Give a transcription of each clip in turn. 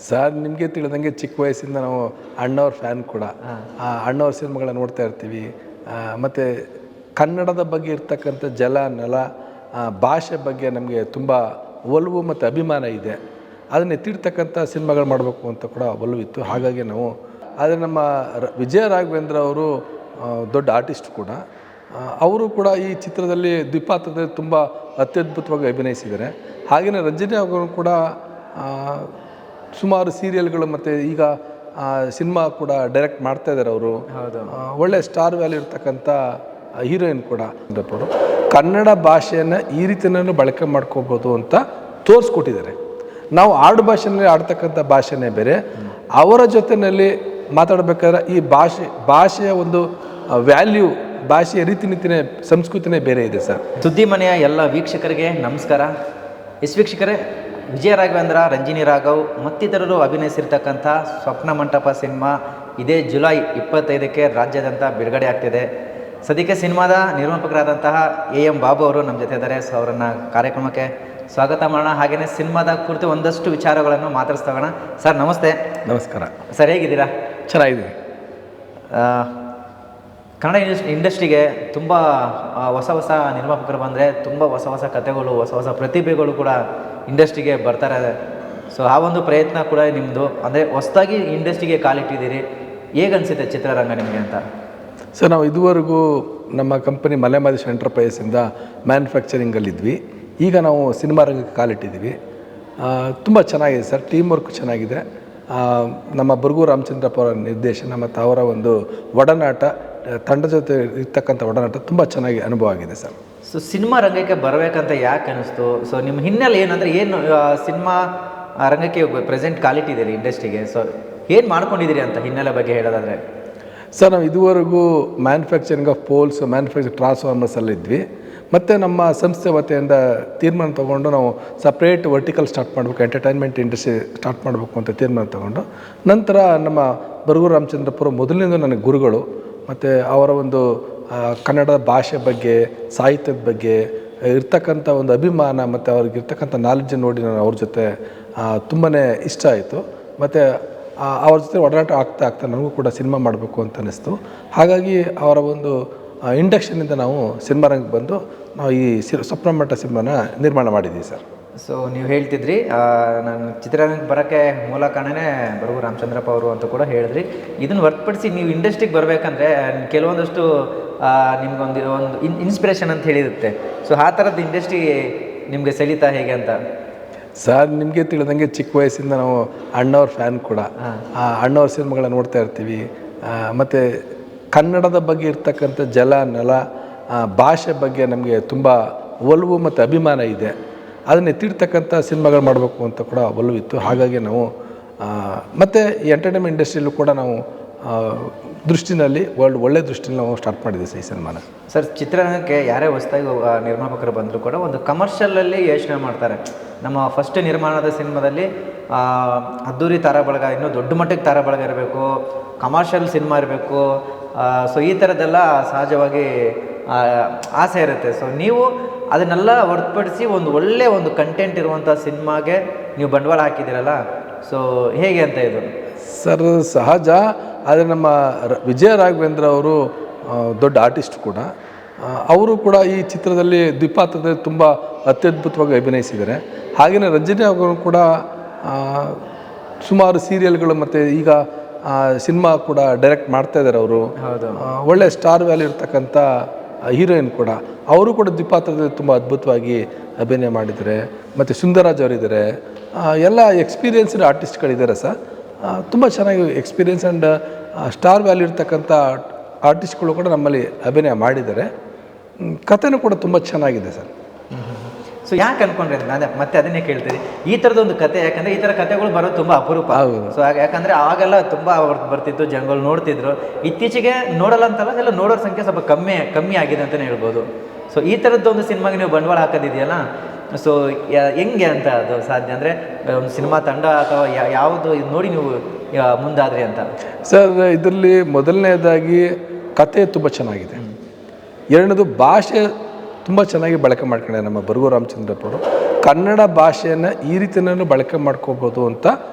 Sir ನಿಮಗೆ ತಿಳಿದಂಗೆ ಚಿಕ್ಕ ವಯಸ್ಸಿಂದ ನಾವು ಅಣ್ಣವ್ರ ಫ್ಯಾನ್ ಕೂಡ. ಅಣ್ಣವ್ರ ಸಿನಿಮಾಗಳನ್ನ ನೋಡ್ತಾ ಇರ್ತೀವಿ. ಮತ್ತು ಕನ್ನಡದ ಬಗ್ಗೆ ಇರ್ತಕ್ಕಂಥ ಜಲ ನೆಲ ಭಾಷೆ ಬಗ್ಗೆ ನಮಗೆ ತುಂಬ ಒಲವು ಮತ್ತು ಅಭಿಮಾನ ಇದೆ. ಅದನ್ನ ಎತ್ತಿಡ್ತಕ್ಕಂಥ ಸಿನಿಮಾಗಳು ಮಾಡಬೇಕು ಅಂತ ಕೂಡ ಒಲವಿತ್ತು. ಹಾಗಾಗಿ ನಾವು ಆದರೆ ನಮ್ಮ ವಿಜಯ ರಾಘವೇಂದ್ರ ಅವರು ದೊಡ್ಡ ಆರ್ಟಿಸ್ಟ್ ಕೂಡ. ಅವರು ಕೂಡ ಈ ಚಿತ್ರದಲ್ಲಿ ದ್ವಿಪಾತ್ರದಲ್ಲಿ ತುಂಬ ಅತ್ಯದ್ಭುತವಾಗಿ ಅಭಿನಯಿಸಿದ್ದಾರೆ. ಹಾಗೆಯೇ ರಂಜನಿ ಅವರು ಕೂಡ ಸುಮಾರು ಸೀರಿಯಲ್ಗಳು ಮತ್ತು ಈಗ ಸಿನಿಮಾ ಕೂಡ ಡೈರೆಕ್ಟ್ ಮಾಡ್ತಾಯಿದ್ದಾರೆ. ಅವರು ಒಳ್ಳೆ ಸ್ಟಾರ್ ವ್ಯಾಲ್ಯೂ ಇರ್ತಕ್ಕಂಥ ಹೀರೋಯಿನ್ ಕೂಡ. ಕನ್ನಡ ಭಾಷೆಯನ್ನು ಈ ರೀತಿಯೂ ಬಳಕೆ ಮಾಡ್ಕೋಬೋದು ಅಂತ ತೋರಿಸ್ಕೊಟ್ಟಿದ್ದಾರೆ. ನಾವು ಆಡು ಭಾಷೆಯಲ್ಲಿ ಆಡ್ತಕ್ಕಂಥ ಭಾಷೆನೇ ಬೇರೆ. ಅವರ ಜೊತೆಯಲ್ಲಿ ಮಾತಾಡಬೇಕಾದ್ರೆ ಈ ಭಾಷೆಯ ಒಂದು ವ್ಯಾಲ್ಯೂ, ಭಾಷೆಯ ರೀತಿ ನೀತಿನೇ ಸಂಸ್ಕೃತಿನೇ ಬೇರೆ ಇದೆ ಸರ್. ಸುದ್ದಿ ಮನೆಯ ಎಲ್ಲ ವೀಕ್ಷಕರಿಗೆ ನಮಸ್ಕಾರ. ವೀಕ್ಷಕರೇ, ವಿಜಯ ರಾಘವೇಂದ್ರ, ರಂಜಿನಿ ರಾಘವ್ ಮತ್ತಿತರರು ಅಭಿನಯಿಸಿರ್ತಕ್ಕಂಥ ಸ್ವಪ್ನ ಮಂಟಪ ಸಿನಿಮಾ ಇದೇ ಜುಲೈ 25ಕ್ಕೆ ರಾಜ್ಯಾದ್ಯಂತ ಬಿಡುಗಡೆ ಆಗ್ತಿದೆ. ಸದ್ಯಕ್ಕೆ ಸಿನಿಮಾದ ನಿರ್ಮಾಪಕರಾದಂತಹ AM ಬಾಬು ಅವರು ನಮ್ಮ ಜೊತೆ ಇದ್ದಾರೆ. ಸೊ ಅವರನ್ನು ಕಾರ್ಯಕ್ರಮಕ್ಕೆ ಸ್ವಾಗತ ಮಾಡೋಣ. ಹಾಗೆಯೇ ಸಿನಿಮಾದ ಕುರಿತು ಒಂದಷ್ಟು ವಿಚಾರಗಳನ್ನು ಮಾತಾಡಿಸ್ತೋಣ. ಸರ್ ನಮಸ್ತೆ. ನಮಸ್ಕಾರ ಸರ್, ಹೇಗಿದ್ದೀರಾ? ಚೆನ್ನಾಗಿದ್ದೀನಿ. ಕನ್ನಡ ಇಂಡಸ್ಟ್ರಿಗೆ ತುಂಬ ಹೊಸ ನಿರ್ಮಾಪಕರು ಬಂದರೆ ತುಂಬ ಹೊಸ ಕಥೆಗಳು, ಹೊಸ ಪ್ರತಿಭೆಗಳು ಕೂಡ ಇಂಡಸ್ಟ್ರಿಗೆ ಬರ್ತಾರೆ. ಸೊ ಆ ಒಂದು ಪ್ರಯತ್ನ ಕೂಡ ನಿಮ್ಮದು, ಅಂದರೆ ಹೊಸದಾಗಿ ಇಂಡಸ್ಟ್ರಿಗೆ ಕಾಲಿಟ್ಟಿದ್ದೀರಿ. ಹೇಗನ್ಸುತ್ತೆ ಚಿತ್ರರಂಗ ನಿಮಗೆ ಅಂತ? ಸರ್, ನಾವು ಇದುವರೆಗೂ ನಮ್ಮ ಕಂಪನಿ ಮಲೆ ಮಹದೇಶ್ ಎಂಟರ್ಪ್ರೈಸಿಂದ ಮ್ಯಾನುಫ್ಯಾಕ್ಚರಿಂಗಲ್ಲಿದ್ವಿ. ಈಗ ನಾವು ಸಿನಿಮಾ ರಂಗಕ್ಕೆ ಕಾಲಿಟ್ಟಿದ್ದೀವಿ. ತುಂಬ ಚೆನ್ನಾಗಿದೆ ಸರ್. ಟೀಮ್ ವರ್ಕ್ ಚೆನ್ನಾಗಿದೆ. ನಮ್ಮ ಬರಗೂರು ರಾಮಚಂದ್ರಪ್ಪ ಅವರ ನಿರ್ದೇಶನ ಮತ್ತು ಅವರ ಒಂದು ಒಡನಾಟ, ತಂಡ ಜೊತೆ ಇರ್ತಕ್ಕಂಥ ಒಡನಾಟ ತುಂಬ ಚೆನ್ನಾಗಿ ಅನುಭವ ಆಗಿದೆ ಸರ್. ಸೊ ಸಿನಿಮಾ ರಂಗಕ್ಕೆ ಬರಬೇಕಂತ ಯಾಕೆ ಅನ್ನಿಸ್ತು? ಸೊ ನಿಮ್ಮ ಹಿನ್ನೆಲೆ ಏನಂದರೆ ಏನು ಸಿನಿಮಾ ರಂಗಕ್ಕೆ ಪ್ರೆಸೆಂಟ್ ಕಾಲಿಟ್ಟಿದ್ದೀರಿ ಇಂಡಸ್ಟ್ರಿಗೆ? ಸೊ ಏನು ಮಾಡ್ಕೊಂಡಿದ್ದೀರಿ ಅಂತ ಹಿನ್ನೆಲೆ ಬಗ್ಗೆ ಹೇಳೋದಾದರೆ? ಸರ್, ನಾವು ಇದುವರೆಗೂ ಮ್ಯಾನುಫ್ಯಾಕ್ಚರಿಂಗ್ ಆಫ್ ಪೋಲ್ಸ್, ಮ್ಯಾನುಫ್ಯಾಕ್ಚರಿಂಗ್ ಟ್ರಾನ್ಸ್ಫಾರ್ಮರ್ಸಲ್ಲಿದ್ವಿ. ಮತ್ತು ನಮ್ಮ ಸಂಸ್ಥೆ ವತಿಯಿಂದ ತೀರ್ಮಾನ ತೊಗೊಂಡು ನಾವು ಸಪ್ರೇಟ್ ವರ್ಟಿಕಲ್ ಸ್ಟಾರ್ಟ್ ಮಾಡಬೇಕು, ಎಂಟರ್ಟೈನ್ಮೆಂಟ್ ಇಂಡಸ್ಟ್ರಿ ಸ್ಟಾರ್ಟ್ ಮಾಡಬೇಕು ಅಂತ ತೀರ್ಮಾನ ತೊಗೊಂಡು, ನಂತರ ನಮ್ಮ ಬರಗೂರು ರಾಮಚಂದ್ರಪುರ ಮೊದಲಿನಿಂದ ನನಗೆ ಗುರುಗಳು. ಮತ್ತು ಅವರ ಒಂದು ಕನ್ನಡದ ಭಾಷೆ ಬಗ್ಗೆ, ಸಾಹಿತ್ಯದ ಬಗ್ಗೆ ಇರ್ತಕ್ಕಂಥ ಒಂದು ಅಭಿಮಾನ ಮತ್ತು ಅವ್ರಿಗಿರ್ತಕ್ಕಂಥ ನಾಲೆಡ್ಜ್ ನೋಡಿ ನಾನು ಅವ್ರ ಜೊತೆ ತುಂಬಾ ಇಷ್ಟ ಆಯಿತು. ಮತ್ತು ಅವ್ರ ಜೊತೆ ಒಡನಾಟ ಆಗ್ತಾ ನನಗೂ ಕೂಡ ಸಿನಿಮಾ ಮಾಡಬೇಕು ಅಂತ ಅನ್ನಿಸ್ತು. ಹಾಗಾಗಿ ಅವರ ಒಂದು ಇಂಡಕ್ಷನಿಂದ ನಾವು ಸಿನಿಮಾ ರಂಗಕ್ಕೆ ಬಂದು ನಾವು ಈ ಸ್ವಪ್ನ ಮಂಟಪ ಸಿನಿಮಾನ ನಿರ್ಮಾಣ ಮಾಡಿದ್ದೀವಿ ಸರ್. ಸೊ ನೀವು ಹೇಳ್ತಿದ್ರಿ, ನಾನು ಚಿತ್ರರಂಗಕ್ಕೆ ಬರೋಕ್ಕೆ ಮೂಲ ಕಾರಣನೇ ಬರಗೂರು ರಾಮಚಂದ್ರಪ್ಪ ಅವರು ಅಂತ ಕೂಡ ಹೇಳಿದ್ರಿ. ಇದನ್ನು ಹೊರತುಪಡಿಸಿ ನೀವು ಇಂಡಸ್ಟ್ರಿಗೆ ಬರಬೇಕಂದ್ರೆ ಕೆಲವೊಂದಷ್ಟು ನಿಮ್ಗೊಂದು ಇನ್ಸ್ಪಿರೇಷನ್ ಅಂತ ಹೇಳಿರುತ್ತೆ. ಸೊ ಆ ಥರದ್ದು ಇಂಡಸ್ಟ್ರಿ ನಿಮಗೆ ಸೆಳೀತಾ ಹೇಗೆ ಅಂತ? ಸರ್, ನಿಮಗೆ ತಿಳಿದಂಗೆ ಚಿಕ್ಕ ವಯಸ್ಸಿಂದ ನಾವು ಅಣ್ಣವ್ರ ಫ್ಯಾನ್ ಕೂಡ. ಅಣ್ಣವ್ರ ಸಿನಿಮಾಗಳನ್ನ ನೋಡ್ತಾ ಇರ್ತೀವಿ. ಮತ್ತು ಕನ್ನಡದ ಬಗ್ಗೆ ಇರ್ತಕ್ಕಂಥ ಜಲ ನೆಲ ಭಾಷೆ ಬಗ್ಗೆ ನಮಗೆ ತುಂಬ ಒಲವು ಮತ್ತು ಅಭಿಮಾನ ಇದೆ. ಅದನ್ನ ಎತ್ತಿಡ್ತಕ್ಕಂಥ ಸಿನಿಮಾಗಳು ಮಾಡಬೇಕು ಅಂತ ಕೂಡ ಒಲವಿತ್ತು. ಹಾಗಾಗಿ ನಾವು ಮತ್ತು ಈ ಎಂಟರ್ಟೈನ್ಮೆಂಟ್ ಇಂಡಸ್ಟ್ರಿಯಲ್ಲೂ ಕೂಡ ನಾವು ದೃಷ್ಟಿನಲ್ಲಿ ಒಳ್ಳೆ ದೃಷ್ಟಿಯಲ್ಲಿ ನಾವು ಸ್ಟಾರ್ಟ್ ಮಾಡಿದ್ದೀವಿ ಸರ್ ಈ ಸಿನಿಮಾನ. ಸರ್, ಚಿತ್ರರಂಗಕ್ಕೆ ಯಾರೇ ಹೊಸದಾಗಿ ನಿರ್ಮಾಪಕರು ಬಂದರೂ ಕೂಡ ಒಂದು ಕಮರ್ಷಿಯಲಲ್ಲಿ ಯೋಚನೆ ಮಾಡ್ತಾರೆ. ನಮ್ಮ ಫಸ್ಟ್ ನಿರ್ಮಾಣದ ಸಿನಿಮಾದಲ್ಲಿ ಅದ್ದೂರಿ ತಾರಾಬಳಗ, ಇನ್ನೂ ದೊಡ್ಡ ಮಟ್ಟಕ್ಕೆ ತಾರಾಬಳಗ ಇರಬೇಕು, ಕಮರ್ಷಿಯಲ್ ಸಿನಿಮಾ ಇರಬೇಕು. ಸೊ ಈ ಥರದ್ದೆಲ್ಲ ಸಹಜವಾಗಿ ಆಸೆ ಇರುತ್ತೆ. ಸೊ ನೀವು ಅದನ್ನೆಲ್ಲ ಹೊರತುಪಡಿಸಿ ಒಳ್ಳೆ ಒಂದು ಕಂಟೆಂಟ್ ಇರುವಂಥ ಸಿನಿಮಾಗೆ ನೀವು ಬಂಡವಾಳ ಹಾಕಿದ್ದೀರಲ್ಲ, ಸೊ ಹೇಗೆ ಅಂತ ಇದು? ಸರ್, ಸಹಜ. ಆದರೆ ನಮ್ಮ ವಿಜಯ ರಾಘವೇಂದ್ರ ಅವರು ದೊಡ್ಡ ಆರ್ಟಿಸ್ಟ್ ಕೂಡ. ಅವರು ಕೂಡ ಈ ಚಿತ್ರದಲ್ಲಿ ದ್ವಿಪಾತ್ರದಲ್ಲಿ ತುಂಬ ಅತ್ಯದ್ಭುತವಾಗಿ ಅಭಿನಯಿಸಿದ್ದಾರೆ. ಹಾಗೆಯೇ ರಂಜನಿ ಅವರು ಕೂಡ ಸುಮಾರು ಸೀರಿಯಲ್ಗಳು ಮತ್ತು ಈಗ ಸಿನಿಮಾ ಕೂಡ ಡೈರೆಕ್ಟ್ ಮಾಡ್ತಾಯಿದ್ದಾರೆ. ಅವರು ಒಳ್ಳೆ ಸ್ಟಾರ್ ವ್ಯಾಲ್ಯೂ ಇರ್ತಕ್ಕಂಥ ಹೀರೋಯಿನ್ ಕೂಡ. ಅವರು ಕೂಡ ದ್ವಿಪಾತ್ರದಲ್ಲಿ ತುಂಬ ಅದ್ಭುತವಾಗಿ ಅಭಿನಯ ಮಾಡಿದ್ದಾರೆ. ಮತ್ತು ಸುಂದರಾಜ್ ಅವರಿದ್ದಾರೆ. ಎಲ್ಲ ಎಕ್ಸ್ಪೀರಿಯನ್ಸ್ಡ್ ಆರ್ಟಿಸ್ಟ್ಗಳಿದ್ದಾರೆ ಸರ್. ತುಂಬ ಚೆನ್ನಾಗಿ ಎಕ್ಸ್ಪೀರಿಯನ್ಸ್ ಆ್ಯಂಡ್ ಸ್ಟಾರ್ ವ್ಯಾಲ್ಯೂ ಇರ್ತಕ್ಕಂಥ ಆರ್ಟಿಸ್ಟ್ಗಳು ಕೂಡ ನಮ್ಮಲ್ಲಿ ಅಭಿನಯ ಮಾಡಿದ್ದಾರೆ. ಕಥೆನೂ ಕೂಡ ತುಂಬ ಚೆನ್ನಾಗಿದೆ ಸರ್. ಸೊ ಯಾಕೆ ಅನ್ಕೊಂಡ್ರೆ ನಾನು ಮತ್ತೆ ಅದನ್ನೇ ಕೇಳ್ತೀರಿ, ಈ ಥರದೊಂದು ಕತೆ? ಯಾಕಂದರೆ ಈ ಥರ ಕತೆಗಳು ಬರೋದು ತುಂಬ ಅಪರೂಪ. ಸೊ ಯಾಕಂದರೆ ಆಗೆಲ್ಲ ತುಂಬ ಬರ್ತಿತ್ತು, ಜನಗಳು ನೋಡ್ತಿದ್ರು. ಇತ್ತೀಚೆಗೆ ನೋಡಲ್ಲ ಅಂತಲ್ಲ, ಎಲ್ಲ ನೋಡೋರ ಸಂಖ್ಯೆ ಸ್ವಲ್ಪ ಕಮ್ಮಿ ಆಗಿದೆ ಅಂತಲೇ ಹೇಳ್ಬೋದು. ಸೊ ಈ ಥರದ್ದೊಂದು ಸಿನಿಮಾಗೆ ನೀವು ಬಂಡವಾಳ ಹಾಕೋದಿದೆಯಲ್ಲ, ಸೊ ಹೆಂಗೆ ಅಂತ ಅದು ಸಾಧ್ಯ? ಅಂದರೆ ಒಂದು ಸಿನಿಮಾ ತಂಡ ಅಥವಾ ಯಾವುದು ನೋಡಿ ನೀವು ಮುಂದಾದ್ರಿ ಅಂತ? ಸರ್, ಇದರಲ್ಲಿ ಮೊದಲನೇದಾಗಿ ಕತೆ ತುಂಬ ಚೆನ್ನಾಗಿದೆ. ಎರಡನೇದು ಭಾಷೆ ತುಂಬ ಚೆನ್ನಾಗಿ ಬಳಕೆ ಮಾಡ್ಕೊಂಡಿದ್ದಾರೆ ನಮ್ಮ ಬರಗೂರು ರಾಮಚಂದ್ರಪ್ಪ ಅವರು. ಕನ್ನಡ ಭಾಷೆಯನ್ನು ಈ ರೀತಿಯೂ ಬಳಕೆ ಮಾಡ್ಕೋಬೋದು ಅಂತ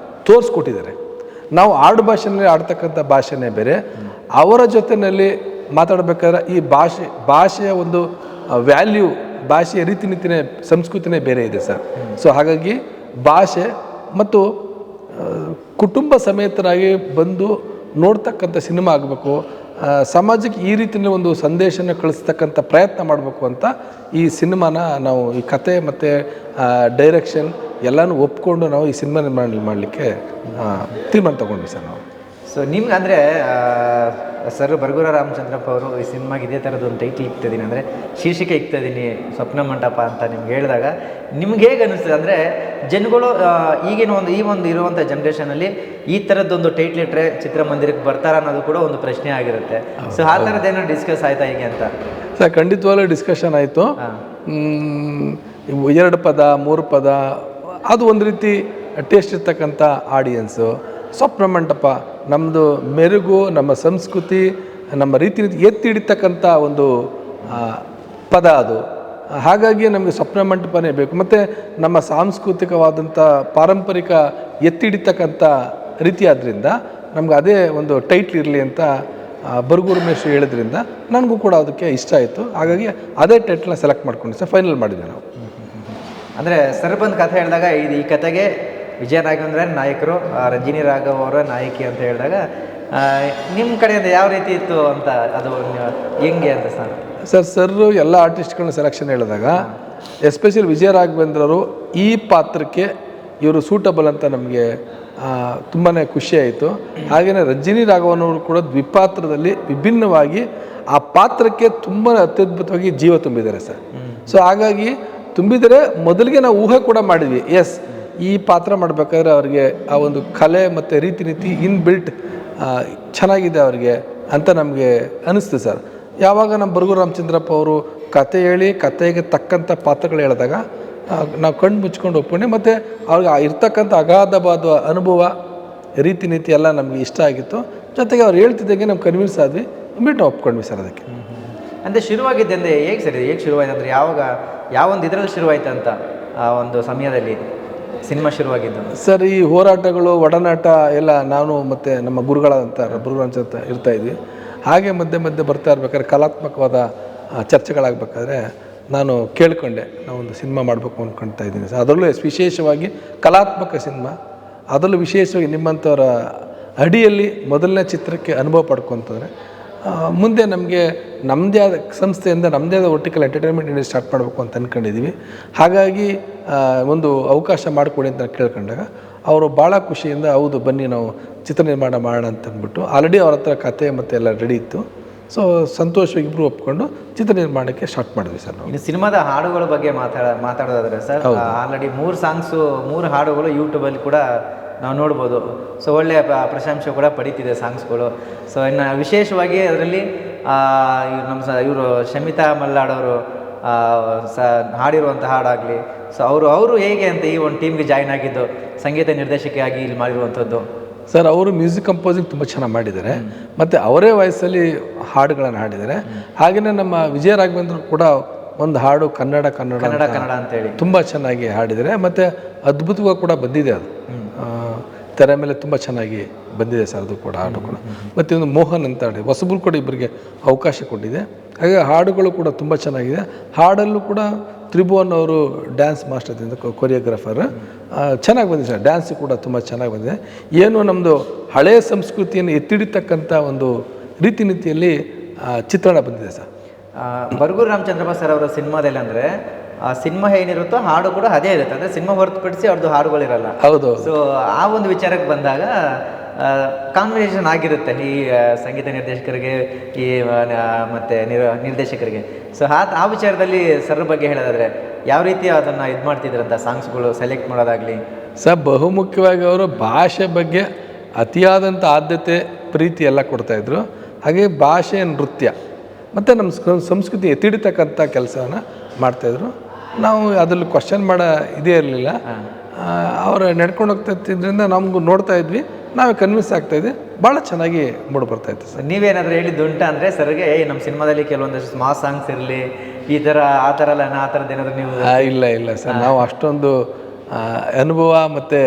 ತೋರಿಸ್ಕೊಟ್ಟಿದ್ದಾರೆ. ನಾವು ಆಡು ಭಾಷೆಯಲ್ಲಿ ಆಡ್ತಕ್ಕಂಥ ಭಾಷೆನೇ ಬೇರೆ, ಅವರ ಜೊತೆಯಲ್ಲಿ ಮಾತಾಡಬೇಕಾದ್ರೆ ಈ ಭಾಷೆಯ ಒಂದು ವ್ಯಾಲ್ಯೂ, ಭಾಷೆಯ ರೀತಿ ನೀತಿನೇ, ಸಂಸ್ಕೃತಿನೇ ಬೇರೆ ಇದೆ ಸರ್. ಸೊ ಹಾಗಾಗಿ ಭಾಷೆ ಮತ್ತು ಕುಟುಂಬ ಸಮೇತರಾಗಿ ಬಂದು ನೋಡ್ತಕ್ಕಂಥ ಸಿನಿಮಾ ಆಗಬೇಕು, ಸಮಾಜಕ್ಕೆ ಈ ರೀತಿಯಲ್ಲಿ ಒಂದು ಸಂದೇಶನ ಕಳಿಸ್ತಕ್ಕಂಥ ಪ್ರಯತ್ನ ಮಾಡಬೇಕು ಅಂತ ಈ ಸಿನಿಮಾನ ನಾವು, ಈ ಕತೆ ಮತ್ತು ಡೈರೆಕ್ಷನ್ ಎಲ್ಲನೂ ಒಪ್ಕೊಂಡು ನಾವು ಈ ಸಿನಿಮಾ ನಿರ್ಮಾಣ ಮಾಡಲಿಕ್ಕೆ ತೀರ್ಮಾನ ತೊಗೊಂಡ್ವಿ ಸರ್ ನಾವು. ಸೊ ನಿಮ್ಗೆ ಅಂದರೆ ಸರ್ ಬರಗೂರ ರಾಮಚಂದ್ರಪ್ಪ ಅವರು ಈ ಸಿನಿಮಾಗೆ ಇದೇ ಥರದ್ದು ಒಂದು ಟೈಟ್ಲ್ ಇಕ್ತಿದ್ದೀನಿ, ಅಂದರೆ ಶೀರ್ಷಿಕೆ ಇಕ್ತಿದ್ದೀನಿ ಸ್ವಪ್ನ ಮಂಟಪ ಅಂತ ನಿಮ್ಗೆ ಹೇಳಿದಾಗ ನಿಮ್ಗೆ ಹೇಗೆ ಅನ್ನಿಸ್ತದೆ? ಅಂದರೆ ಜನಗಳು ಈಗಿನ ಈ ಒಂದು ಇರುವಂಥ ಜನ್ರೇಷನಲ್ಲಿ ಈ ಥರದ್ದೊಂದು ಟೈಟ್ಲ್ ಇಟ್ಟರೆ ಚಿತ್ರಮಂದಿರಕ್ಕೆ ಬರ್ತಾರ ಅನ್ನೋದು ಕೂಡ ಒಂದು ಪ್ರಶ್ನೆ ಆಗಿರುತ್ತೆ. ಸೊ ಆ ಥರದ್ದೇನೋ ಡಿಸ್ಕಸ್ ಆಯ್ತಾ ಹೀಗೆ ಅಂತ? ಸರ್ ಖಂಡಿತವಾಗ್ಲೂ ಡಿಸ್ಕಷನ್ ಆಯಿತು. 2 ಪದ 3 ಪದ ಅದು ಒಂದು ರೀತಿ ಟೇಸ್ಟ್ ಇರ್ತಕ್ಕಂಥ ಆಡಿಯನ್ಸು. ಸ್ವಪ್ನ ಮಂಟಪ ನಮ್ಮದು ಮೆರುಗು, ನಮ್ಮ ಸಂಸ್ಕೃತಿ, ನಮ್ಮ ರೀತಿ ಎತ್ತಿ ಹಿಡಿತಕ್ಕಂಥ ಒಂದು ಪದ ಅದು. ಹಾಗಾಗಿ ನಮಗೆ ಸ್ವಪ್ನ ಮಂಟಪನೇ ಬೇಕು. ಮತ್ತು ನಮ್ಮ ಸಾಂಸ್ಕೃತಿಕವಾದಂಥ ಪಾರಂಪರಿಕ ಎತ್ತಿ ಹಿಡಿತಕ್ಕಂಥ ರೀತಿ ಆದ್ದರಿಂದ ನಮ್ಗೆ ಅದೇ ಒಂದು ಟೈಟ್ಲ್ ಇರಲಿ ಅಂತ ಬರಗೂರು ಮೇಷ್ಟ್ರು ಹೇಳಿದ್ರಿಂದ ನನಗೂ ಕೂಡ ಅದಕ್ಕೆ ಇಷ್ಟ ಆಯಿತು. ಹಾಗಾಗಿ ಅದೇ ಟೈಟ್ಲನ್ನ ಸೆಲೆಕ್ಟ್ ಮಾಡ್ಕೊಂಡು ಸರ್ ಫೈನಲ್ ಮಾಡಿದ್ವಿ ನಾವು. ಅಂದರೆ ಸರ್ ಬಂದು ಕಥೆ ಹೇಳಿದಾಗ ಈ ಕತೆಗೆ ವಿಜಯ ರಾಘವೇಂದ್ರ ನಾಯಕರು, ರಂಜಿನಿ ರಾಘವ್ ಅವರ ನಾಯಕಿ ಅಂತ ಹೇಳಿದಾಗ ನಿಮ್ಮ ಕಡೆಯಿಂದ ಯಾವ ರೀತಿ ಇತ್ತು ಅಂತ, ಅದು ಹೆಂಗೆ ಅಂತ ಸರ್ ಎಲ್ಲ ಆರ್ಟಿಸ್ಟ್ಗಳನ್ನ ಸೆಲೆಕ್ಷನ್ ಹೇಳಿದಾಗ ಎಸ್ಪೆಷಲಿ ವಿಜಯ ರಾಘವೇಂದ್ರರು ಈ ಪಾತ್ರಕ್ಕೆ ಇವರು ಸೂಟಬಲ್ ಅಂತ ನಮಗೆ ತುಂಬಾ ಖುಷಿ ಆಯಿತು. ಹಾಗೆಯೇ ರಂಜಿನಿ ರಾಘವನವರು ಕೂಡ ದ್ವಿಪಾತ್ರದಲ್ಲಿ ವಿಭಿನ್ನವಾಗಿ ಆ ಪಾತ್ರಕ್ಕೆ ತುಂಬ ಅತ್ಯದ್ಭುತವಾಗಿ ಜೀವ ತುಂಬಿದ್ದಾರೆ ಸರ್. ಸೊ ಹಾಗಾಗಿ ತುಂಬಿದರೆ ಮೊದಲಿಗೆ ನಾವು ಊಹೆ ಕೂಡ ಮಾಡಿದ್ವಿ, ಎಸ್ ಈ ಪಾತ್ರ ಮಾಡಬೇಕಾದ್ರೆ ಅವ್ರಿಗೆ ಆ ಒಂದು ಕಲೆ ಮತ್ತು ರೀತಿ ನೀತಿ ಇನ್ಬಿಲ್ಟ್ ಚೆನ್ನಾಗಿದೆ ಅವ್ರಿಗೆ ಅಂತ ನಮಗೆ ಅನಿಸ್ತು ಸರ್. ಯಾವಾಗ ನಮ್ಮ ಬರಗೂರು ರಾಮಚಂದ್ರಪ್ಪ ಅವರು ಕತೆ ಹೇಳಿ ಕತೆಗೆ ತಕ್ಕಂಥ ಪಾತ್ರಗಳು ಹೇಳಿದಾಗ ನಾವು ಕಣ್ಣು ಮುಚ್ಕೊಂಡು ಒಪ್ಕೊಂಡೆ. ಮತ್ತು ಅವ್ರಿಗೆ ಇರ್ತಕ್ಕಂಥ ಅಗಾಧವಾದ ಅನುಭವ, ರೀತಿ ನೀತಿ ಎಲ್ಲ ನಮಗೆ ಇಷ್ಟ ಆಗಿತ್ತು. ಜೊತೆಗೆ ಅವ್ರು ಹೇಳ್ತಿದ್ದಾಗೆ ನಾವು ಕನ್ವಿನ್ಸ್ ಆದ್ವಿ, ಇಮ್ಮಿಡಿಯೇಟ್ ಒಪ್ಕೊಂಡ್ವಿ ಸರ್ ಅದಕ್ಕೆ. ಅಂದರೆ ಶುರುವಾಗಿದ್ದೆ ಅಂದರೆ ಹೇಗೆ ಸರ್, ಹೇಗೆ ಶುರುವಾಯ್ತು ಅಂದರೆ ಯಾವ ಒಂದು ಇದರಲ್ಲಿ ಶುರುವಾಯ್ತು ಅಂತ ಆ ಒಂದು ಸಮಯದಲ್ಲಿ ಸಿನಿಮಾ ಶುರುವಾಗಿದ್ದು? ಸರ್ ಈ ಹೋರಾಟಗಳು, ಒಡನಾಟ ಎಲ್ಲ ನಾನು ಮತ್ತು ನಮ್ಮ ಗುರುಗಳಾದಂಥ ಬರಗೂರು ಅಂತ ಇರ್ತಾಯಿದ್ವಿ. ಹಾಗೆ ಮಧ್ಯೆ ಮಧ್ಯೆ ಬರ್ತಾ ಇರ್ಬೇಕಾದ್ರೆ ಕಲಾತ್ಮಕವಾದ ಚರ್ಚೆಗಳಾಗಬೇಕಾದ್ರೆ ನಾನು ಕೇಳ್ಕೊಂಡೆ, ನಾವೊಂದು ಸಿನಿಮಾ ಮಾಡಬೇಕು ಅಂದ್ಕೊಳ್ತಾ ಇದ್ದೀನಿ ಸರ್. ಅದರಲ್ಲೂ ವಿಶೇಷವಾಗಿ ಕಲಾತ್ಮಕ ಸಿನಿಮಾ, ಅದರಲ್ಲೂ ವಿಶೇಷವಾಗಿ ನಿಮ್ಮಂಥವರ ಅಡಿಯಲ್ಲಿ ಮೊದಲನೇ ಚಿತ್ರಕ್ಕೆ ಅನುಭವ ಪಡ್ಕೊತಂದರೆ ಮುಂದೆ ನಮಗೆ ನಮ್ಮದೇ ಆದ ಸಂಸ್ಥೆಯಿಂದ ನಮ್ಮದೇ ಆದ ವರ್ಟಿಕಲ್ ಎಂಟರ್ಟೈನ್ಮೆಂಟ್ ಇಂಡಸ್ಟ್ರಿ ಸ್ಟಾರ್ಟ್ ಮಾಡಬೇಕು ಅಂತ ಅಂದ್ಕೊಂಡಿದ್ದೀವಿ. ಹಾಗಾಗಿ ಒಂದು ಅವಕಾಶ ಮಾಡಿಕೊಡಿ ಅಂತ ಕೇಳ್ಕೊಂಡಾಗ ಅವರು ಭಾಳ ಖುಷಿಯಿಂದ ಹೌದು ಬನ್ನಿ ನಾವು ಚಿತ್ರ ನಿರ್ಮಾಣ ಮಾಡೋಣ ಅಂತ ಅಂದ್ಬಿಟ್ಟು, ಆಲ್ರೆಡಿ ಅವ್ರ ಹತ್ರ ಕತೆ ಮತ್ತು ಎಲ್ಲ ರೆಡಿ ಇತ್ತು. ಸೊ ಸಂತೋಷವಾಗಿ ಇಬ್ಬರು ಒಪ್ಕೊಂಡು ಚಿತ್ರ ನಿರ್ಮಾಣಕ್ಕೆ ಸ್ಟಾರ್ಟ್ ಮಾಡಿದ್ವಿ ಸರ್ ನಾವು. ಇನ್ನು ಸಿನಿಮಾದ ಹಾಡುಗಳ ಬಗ್ಗೆ ಮಾತಾಡೋದಾದ್ರೆ ಸರ್, ಆಲ್ರೆಡಿ 3 ಹಾಡುಗಳು ಯೂಟ್ಯೂಬಲ್ಲಿ ಕೂಡ ನಾವು ನೋಡ್ಬೋದು. ಸೊ ಒಳ್ಳೆಯ ಪ್ರಶಂಸೆ ಕೂಡ ಪಡೀತಿದೆ ಸಾಂಗ್ಸ್ಗಳು. ಸೊ ಇನ್ನು ವಿಶೇಷವಾಗಿ ಅದರಲ್ಲಿ ಇವರು ಶಮಿತಾ ಮಲ್ಲಾಡವರು ಹಾಡಿರುವಂಥ ಹಾಡಾಗಲಿ, ಸೊ ಅವರು ಹೇಗೆ ಅಂತ ಈ ಒಂದು ಟೀಮ್ಗೆ ಜಾಯ್ನ್ ಆಗಿದ್ದು, ಸಂಗೀತ ನಿರ್ದೇಶಕಿಯಾಗಿ ಇಲ್ಲಿ ಮಾಡಿರುವಂಥದ್ದು? ಸರ್ ಅವರು ಮ್ಯೂಸಿಕ್ ಕಂಪೋಸಿಂಗ್ ತುಂಬ ಚೆನ್ನಾಗಿ ಮಾಡಿದ್ದಾರೆ ಮತ್ತು ಅವರೇ ವಯಸ್ಸಲ್ಲಿ ಹಾಡುಗಳನ್ನು ಹಾಡಿದ್ದಾರೆ. ಹಾಗೆಯೇ ನಮ್ಮ ವಿಜಯ ರಾಘವೇಂದ್ರ ಕೂಡ ಒಂದು ಹಾಡು ಕನ್ನಡ ಅಂತೇಳಿ ತುಂಬ ಚೆನ್ನಾಗಿ ಹಾಡಿದ್ದಾರೆ ಮತ್ತು ಅದ್ಭುತವಾಗಿ ಕೂಡ ಬಂದಿದೆ. ಅದು ತೆರೆ ಮೇಲೆ ತುಂಬ ಚೆನ್ನಾಗಿ ಬಂದಿದೆ ಸರ್ ಅದು ಕೂಡ ಹಾಡು ಕೂಡ. ಮತ್ತು ಒಂದು ಮೋಹನ್ ಅಂತ ಹಾಡಿ ಹೊಸಬರು ಕೂಡ ಇಬ್ಬರಿಗೆ ಅವಕಾಶ ಕೊಟ್ಟಿದೆ. ಹಾಗೆ ಹಾಡುಗಳು ಕೂಡ ತುಂಬ ಚೆನ್ನಾಗಿದೆ. ಹಾಡಲ್ಲೂ ಕೂಡ ತ್ರಿಭುವನ್ ಅವರು ಡ್ಯಾನ್ಸ್ ಮಾಸ್ಟರ್ದಿಂದ ಕೊರಿಯೋಗ್ರಾಫರ್ ಚೆನ್ನಾಗಿ ಬಂದಿದೆ ಸರ್. ಡ್ಯಾನ್ಸು ಕೂಡ ತುಂಬ ಚೆನ್ನಾಗಿ ಬಂದಿದೆ. ಏನು ನಮ್ಮದು ಹಳೆಯ ಸಂಸ್ಕೃತಿಯನ್ನು ಎತ್ತಿಡಿತಕ್ಕಂಥ ಒಂದು ರೀತಿ ನೀತಿಯಲ್ಲಿ ಚಿತ್ರಣ ಬಂದಿದೆ ಸರ್. ಬರಗೂರು ರಾಮಚಂದ್ರಪ್ಪ ಸರ್ ಅವರ ಸಿನಿಮಾದಲ್ಲಿ ಅಂದರೆ ಸಿನಿಮಾ ಏನಿರುತ್ತೋ ಹಾಡು ಕೂಡ ಅದೇ ಇರುತ್ತೆ, ಅಂದರೆ ಸಿನಿಮಾ ಹೊರತುಪಡಿಸಿ ಅವ್ರದ್ದು ಹಾಡುಗಳಿರಲ್ಲ. ಹೌದು. ಸೊ ಆ ಒಂದು ವಿಚಾರಕ್ಕೆ ಬಂದಾಗ ಕಾಂಬಿನೇಷನ್ ಆಗಿರುತ್ತೆ ಈ ಸಂಗೀತ ನಿರ್ದೇಶಕರಿಗೆ ಈ ಮತ್ತು ನಿರ್ದೇಶಕರಿಗೆ. ಸೊ ಆ ವಿಚಾರದಲ್ಲಿ ಸರ್ ಬಗ್ಗೆ ಹೇಳೋದಾದರೆ ಯಾವ ರೀತಿ ಅದನ್ನು ಇದು ಮಾಡ್ತಿದ್ರಂತ ಸಾಂಗ್ಸ್ಗಳು ಸೆಲೆಕ್ಟ್ ಮಾಡೋದಾಗಲಿ? ಸರ್ ಬಹುಮುಖ್ಯವಾಗಿ ಅವರು ಭಾಷೆ ಬಗ್ಗೆ ಅತಿಯಾದಂಥ ಆದ್ಯತೆ ಪ್ರೀತಿ ಎಲ್ಲ ಕೊಡ್ತಾಯಿದ್ರು. ಹಾಗೆ ಭಾಷೆ, ನೃತ್ಯ ಮತ್ತು ನಮ್ಮ ಸಂಸ್ಕೃತಿ ಎತ್ತಿಡಿತಕ್ಕಂಥ ಕೆಲಸವನ್ನು ಮಾಡ್ತಾಯಿದ್ರು. ನಾವು ಅದರಲ್ಲಿ ಕ್ವಶನ್ ಮಾಡೋ ಇದೇ ಇರಲಿಲ್ಲ. ಅವರು ನಡ್ಕೊಂಡು ಹೋಗ್ತಾಯಿದ್ದರಿಂದ ನಮಗೂ ನೋಡ್ತಾ ಇದ್ವಿ, ನಾವೇ ಕನ್ವಿನ್ಸ್ ಆಗ್ತಾಯಿದ್ವಿ. ಭಾಳ ಚೆನ್ನಾಗಿ ಮೂಡಿ ಬರ್ತಾಯಿತ್ತು ಸರ್. ನೀವೇನಾದರೂ ಹೇಳಿದ್ದು ಉಂಟಾ ಅಂದರೆ ಸರ್ಗೆ ನಮ್ಮ ಸಿನಿಮಾದಲ್ಲಿ ಕೆಲವೊಂದಷ್ಟು ಮಾಸ್ ಸಾಂಗ್ಸ್ ಇರಲಿ ಈ ಥರ ಆ ಥರ ಎಲ್ಲ ಆ ಥರದ್ದು ಏನಾದರೂ ನೀವು? ಇಲ್ಲ ಸರ್, ನಾವು ಅಷ್ಟೊಂದು ಅನುಭವ ಮತ್ತು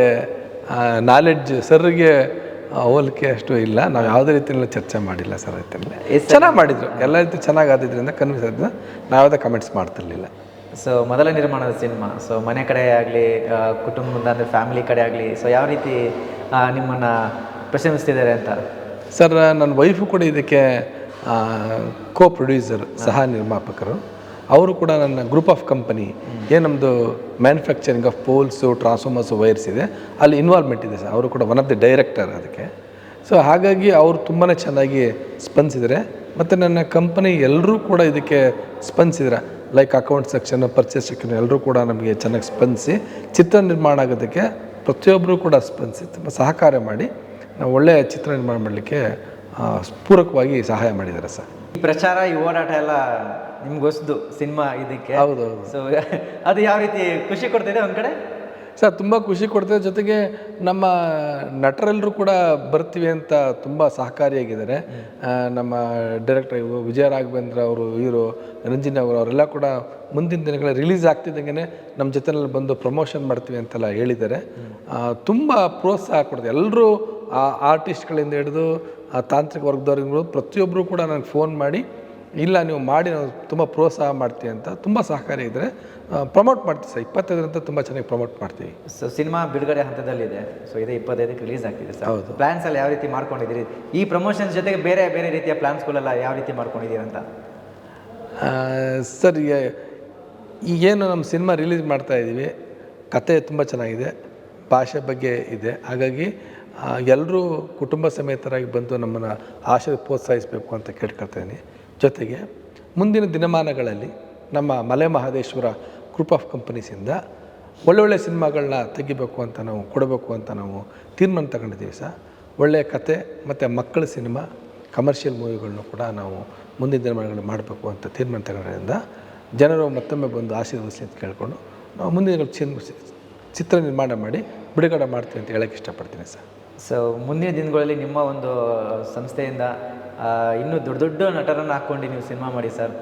ನಾಲೆಡ್ಜ್ ಸರ್ರಿಗೆ ಹೋಲಿಕೆ ಅಷ್ಟು ಇಲ್ಲ. ನಾವು ಯಾವುದೇ ರೀತಿಯಲ್ಲಿ ಚರ್ಚೆ ಮಾಡಿಲ್ಲ ಸರ್ ರೀತಿಯಲ್ಲಿ. ಚೆನ್ನಾಗಿ ಮಾಡಿದರು, ಎಲ್ಲ ರೀತಿ ಚೆನ್ನಾಗಿ ಆದಿದ್ದರಿಂದ ಕನ್ವಿನ್ಸ್ ಆದ್ರಿಂದ ನಾವು ಯಾವುದೇ ಕಮೆಂಟ್ಸ್ ಮಾಡ್ತಿರ್ಲಿಲ್ಲ. ಸೊ ಮೊದಲ ನಿರ್ಮಾಣದ ಸಿನಿಮಾ, ಸೊ ಮನೆ ಕಡೆ ಆಗಲಿ, ಕುಟುಂಬದ ಅಂದರೆ ಫ್ಯಾಮಿಲಿ ಕಡೆ ಆಗಲಿ, ಸೊ ಯಾವ ರೀತಿ ನಿಮ್ಮನ್ನು ಪ್ರಶಂಸಿಸಿದ್ದಾರೆ ಅಂತ? ಸರ್ ನನ್ನ ವೈಫು ಕೂಡ ಇದಕ್ಕೆ ಕೋ ಪ್ರೊಡ್ಯೂಸರ್, ಸಹ ನಿರ್ಮಾಪಕರು. ಅವರು ಕೂಡ ನನ್ನ ಗ್ರೂಪ್ ಆಫ್ ಕಂಪನಿ ಏನು ನಮ್ಮದು ಮ್ಯಾನುಫ್ಯಾಕ್ಚರಿಂಗ್ ಆಫ್ ಪೋಲ್ಸು, ಟ್ರಾನ್ಸ್ಫಾರ್ಮರ್ಸು, ವೈರ್ಸ್ ಇದೆ, ಅಲ್ಲಿ ಇನ್ವಾಲ್ವ್ಮೆಂಟ್ ಇದೆ ಸರ್. ಅವರು ಕೂಡ ಒನ್ ಆಫ್ ದಿ ಡೈರೆಕ್ಟರ್ ಅದಕ್ಕೆ. ಸೊ ಹಾಗಾಗಿ ಅವರು ತುಂಬಾ ಚೆನ್ನಾಗಿ ಸ್ಪಂದಿಸಿದರೆ, ಮತ್ತು ನನ್ನ ಕಂಪನಿ ಎಲ್ಲರೂ ಕೂಡ ಇದಕ್ಕೆ ಸ್ಪಂದಿಸಿದ್ರೆ, like account section, purchase section ಎಲ್ಲರೂ ಕೂಡ ನಮಗೆ ಚೆನ್ನಾಗಿ ಸ್ಪಂದಿಸಿ ಚಿತ್ರ ನಿರ್ಮಾಣ ಆಗೋದಕ್ಕೆ ಪ್ರತಿಯೊಬ್ಬರು ಕೂಡ ಸ್ಪಂದಿಸಿ ತುಂಬ ಸಹಕಾರ ಮಾಡಿ ನಾವು ಒಳ್ಳೆಯ ಚಿತ್ರ ನಿರ್ಮಾಣ ಮಾಡಲಿಕ್ಕೆ ಪೂರಕವಾಗಿ ಸಹಾಯ ಮಾಡಿದ್ದಾರೆ ಸರ್. ಈ ಪ್ರಚಾರ, ಈ ಓಡಾಟ ಎಲ್ಲ ನಿಮ್ಗೊಸ್ದು ಸಿನಿಮಾ ಇದಕ್ಕೆ. ಹೌದು. ಸೊ ಅದು ಯಾವ ರೀತಿ ಖುಷಿ ಕೊಡ್ತಿದೆ ಒಂದು ಕಡೆ? ಸರ್ ತುಂಬ ಖುಷಿ ಕೊಡ್ತದೆ. ಜೊತೆಗೆ ನಮ್ಮ ನಟರೆಲ್ಲರೂ ಕೂಡ ಬರ್ತೀವಿ ಅಂತ ತುಂಬ ಸಹಕಾರಿಯಾಗಿದ್ದಾರೆ. ನಮ್ಮ ಡೈರೆಕ್ಟರ್ ವಿಜಯ ರಾಘವೇಂದ್ರ ಅವರು, ಹೀರೋ ರಂಜಿನಿ ಅವರು, ಅವರೆಲ್ಲ ಕೂಡ ಮುಂದಿನ ದಿನಗಳ ರಿಲೀಸ್ ಆಗ್ತಿದ್ದಂಗೆ ನಮ್ಮ ಜೊತೆಯಲ್ಲಿ ಬಂದು ಪ್ರಮೋಷನ್ ಮಾಡ್ತೀವಿ ಅಂತೆಲ್ಲ ಹೇಳಿದ್ದಾರೆ. ತುಂಬ ಪ್ರೋತ್ಸಾಹ ಕೊಡ್ತಾರೆ ಎಲ್ಲರೂ, ಆರ್ಟಿಸ್ಟ್ಗಳಿಂದ ಹಿಡಿದು ತಾಂತ್ರಿಕ ವರ್ಗದವ್ರಿಗೆ ಪ್ರತಿಯೊಬ್ಬರು ಕೂಡ ನನಗೆ ಫೋನ್ ಮಾಡಿ, ಇಲ್ಲ ನೀವು ಮಾಡಿ, ನಾವು ತುಂಬ ಪ್ರೋತ್ಸಾಹ ಮಾಡ್ತೀವಿ ಅಂತ ತುಂಬ ಸಹಕಾರಿಯಾಗಿದ್ದಾರೆ. ಪ್ರಮೋಟ್ ಮಾಡ್ತೀವಿ ಸರ್, 25ರಂತ ತುಂಬ ಚೆನ್ನಾಗಿ ಪ್ರಮೋಟ್ ಮಾಡ್ತೀವಿ. ಸೊ ಸಿನಿಮಾ ಬಿಡುಗಡೆ ಹಂತದಲ್ಲಿದೆ. ಸೊ ಇದೇ 25ಕ್ಕೆ ರಿಲೀಸ್ ಆಗ್ತಿದೆ ಸರ್. ಹೌದು. ಪ್ಲ್ಯಾನ್ಸ್ ಎಲ್ಲ ಯಾವ ರೀತಿ ಮಾಡ್ಕೊಂಡಿದ್ದೀರಿ? ಈ ಪ್ರಮೋಷನ್ಸ್ ಜೊತೆಗೆ ಬೇರೆ ಬೇರೆ ರೀತಿಯ ಪ್ಲ್ಯಾನ್ಸ್ಗಳೆಲ್ಲ ಯಾವ ರೀತಿ ಮಾಡ್ಕೊಂಡಿದ್ದೀರಿ ಅಂತ? ಸರ್ ಈಗೇನು ನಮ್ಮ ಸಿನಿಮಾ ರಿಲೀಸ್ ಮಾಡ್ತಾಯಿದ್ದೀವಿ, ಕತೆ ತುಂಬ ಚೆನ್ನಾಗಿದೆ, ಭಾಷೆ ಬಗ್ಗೆ ಇದೆ. ಹಾಗಾಗಿ ಎಲ್ಲರೂ ಕುಟುಂಬ ಸಮೇತರಾಗಿ ಬಂದು ನಮ್ಮನ್ನು ಪ್ರೋತ್ಸಾಹಿಸಬೇಕು ಅಂತ ಕೇಳ್ಕೊಳ್ತಾಯಿದ್ದೀನಿ. ಜೊತೆಗೆ ಮುಂದಿನ ದಿನಮಾನಗಳಲ್ಲಿ ನಮ್ಮ ಮಲೆ ಮಹದೇಶ್ವರ ಗ್ರೂಪ್ ಆಫ್ ಕಂಪನೀಸಿಂದ ಒಳ್ಳೊಳ್ಳೆ ಸಿನಿಮಾಗಳನ್ನ ತೆಗಿಬೇಕು ಅಂತ, ನಾವು ಕೊಡಬೇಕು ಅಂತ ನಾವು ತೀರ್ಮಾನ ತಗೊಂಡಿದ್ದೀವಿ ಸರ್. ಒಳ್ಳೆಯ ಕತೆ ಮತ್ತು ಮಕ್ಕಳ ಸಿನಿಮಾ, ಕಮರ್ಷಿಯಲ್ ಮೂವಿಗಳನ್ನೂ ಕೂಡ ನಾವು ಮುಂದಿನ ದಿನಮಾನಗಳಲ್ಲಿ ಮಾಡಬೇಕು ಅಂತ ತೀರ್ಮಾನ ತಗೊಂಡಿದ್ದರಿಂದ ಜನರು ಮತ್ತೊಮ್ಮೆ ಬಂದು ಆಶೀರ್ವದಿಸಿ ಅಂತ ಕೇಳಿಕೊಂಡು ನಾವು ಮುಂದಿನ ಚಿತ್ರ ನಿರ್ಮಾಣ ಮಾಡಿ ಬಿಡುಗಡೆ ಮಾಡ್ತೀವಿ ಅಂತ ಹೇಳೋಕ್ಕೆ ಇಷ್ಟಪಡ್ತೀನಿ ಸರ್. ಸೊ ಮುಂದಿನ ದಿನಗಳಲ್ಲಿ ನಿಮ್ಮ ಒಂದು ಸಂಸ್ಥೆಯಿಂದ ಇನ್ನೂ ದೊಡ್ಡ ದೊಡ್ಡ ನಟರನ್ನು ಹಾಕ್ಕೊಂಡು ನೀವು ಸಿನಿಮಾ ಮಾಡಿ ಸರ್.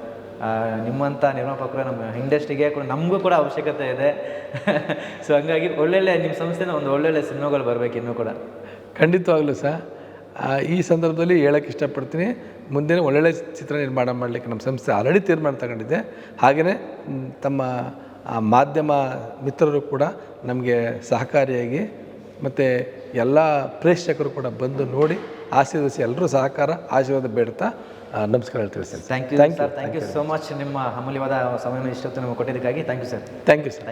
ನಿಮ್ಮಂಥ ನಿರ್ಮಾಪಕರು ನಮ್ಮ ಇಂಡಸ್ಟ್ರಿಗೆ ಕೂಡ, ನಮಗೂ ಕೂಡ ಅವಶ್ಯಕತೆ ಇದೆ. ಸೊ ಹಂಗಾಗಿ ಒಳ್ಳೊಳ್ಳೆ ನಿಮ್ಮ ಸಂಸ್ಥೆಯಿಂದ ಒಂದು ಒಳ್ಳೊಳ್ಳೆ ಸಿನಿಮಾಗಳು ಬರಬೇಕು ಇನ್ನೂ ಕೂಡ. ಖಂಡಿತವಾಗ್ಲೂ ಸರ್. ಈ ಸಂದರ್ಭದಲ್ಲಿ ಹೇಳೋಕ್ಕೆ ಇಷ್ಟಪಡ್ತೀನಿ, ಮುಂದಿನ ಒಳ್ಳೊಳ್ಳೆ ಚಿತ್ರ ನಿರ್ಮಾಣ ಮಾಡಲಿಕ್ಕೆ ನಮ್ಮ ಸಂಸ್ಥೆ ಆಲ್ರೆಡಿ ತೀರ್ಮಾನ ತಗೊಂಡಿದೆ. ಹಾಗೆಯೇ ತಮ್ಮ ಮಾಧ್ಯಮ ಮಿತ್ರರು ಕೂಡ ನಮಗೆ ಸಹಕಾರಿಯಾಗಿ, ಮತ್ತು ಎಲ್ಲ ಪ್ರೇಕ್ಷಕರು ಕೂಡ ಬಂದು ನೋಡಿ ಆಶೀರ್ವದಿಸಿ, ಎಲ್ಲರೂ ಸಹಕಾರ ಆಶೀರ್ವಾದ ಬೇಡ್ತಾ ನಮಸ್ಕಾರ ಹೇಳ್ತೀವಿ sir. Thank you sir. Thank you so much. ನಿಮ್ಮ ಅಮೂಲ್ಯವಾದ ಸಮಯವನ್ನು ಇಷ್ಟೊತ್ತು ನಮಗೆ ಕೊಟ್ಟಿದ್ದಕ್ಕಾಗಿ thank you sir. Thank you sir.